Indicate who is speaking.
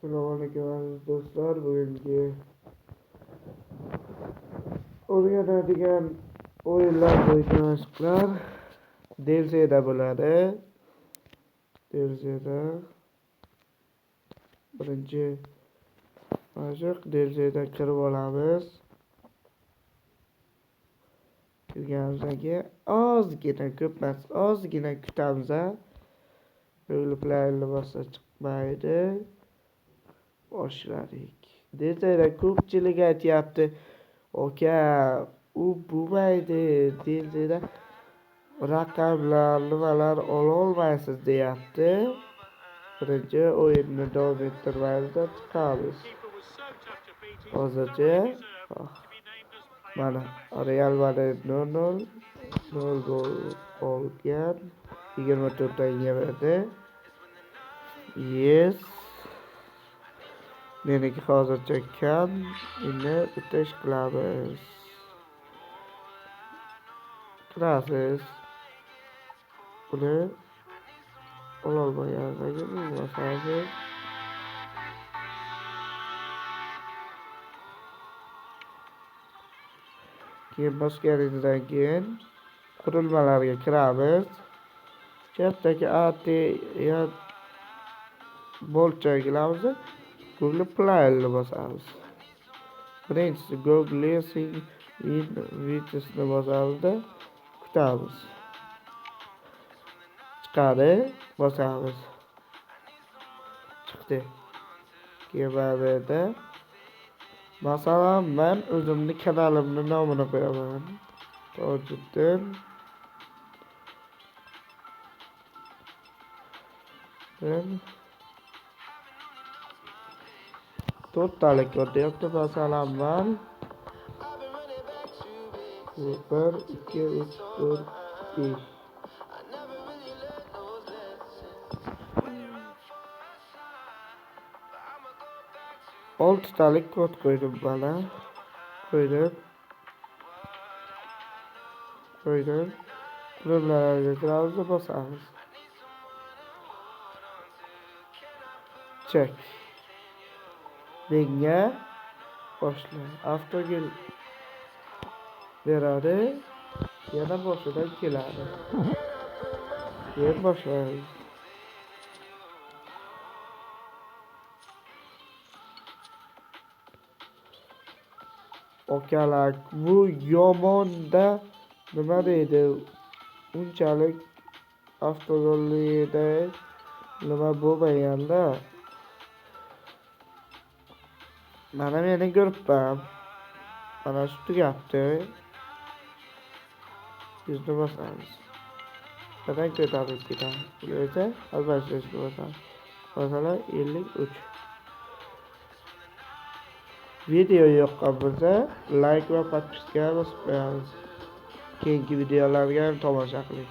Speaker 1: Assalomu alaykum aziz do'stlar. Bugungi o'rganadigan o'yinlar bo'yicha mashqlar DLC'da bo'ladi. DLC'da birinchi mashq DLC'da kirib olamiz. Kirganimizdan keyin ozgina, ko'p emas, ozgina kutamiz. O'yinlarni boshqa chiqmaydi. Boshladik. DLC'da ko'pchilik aytyapti, "Oka, u bo'lmaydi. DLC'da raqamlar, nimalar ola olmaysiz" deyapti. Birinchi o'yinni davom ettirmaymiz, chiqamiz. Hozircha mana Real Madrid 0 gol olgan, 24 ta yemadi. Yes. Meniki hozircha kam. Endi bitta ish qilamiz. Kirasiz. Buni ololmaganlarga bosasiz. Keyin bosganingizdan keyin qurilmalarga kiramiz. Chapdagi ATM boltchaga kiramiz. Google Play'ni bosamiz. Birinchisi Google Windows'ni bosamiz, kutamiz. Chiqadi, bosamiz. Chiqdi. Keyin bu yerda masalan men o'zimning kanalimning nomini qo'yaman. Tojiddin. To'rttalik ko'ryapti. Masalan men 1 2 3 4 5 oltitalik kod qo'ydim mana. Qo'ydim. Qurilmalarga kiramiz, bosamiz. Check. Menga boshla. Avtogel beradi. Yana boshidan keladi. Keyin boshlaymiz. Okalar, bu yomonda nima deydi? Unchalik avtogolida nima bo'lmaganda. Mana meni ko'ribman. Mana shu tugabdi. Yuzni bosamiz. Qanday ko'tarib ketamiz? Esa albatta bosamiz. Masalan 53. Video yoqqan bo'lsa, like va podpiska bosib qo'yamiz. Keyingi videolarga tomosha qiling.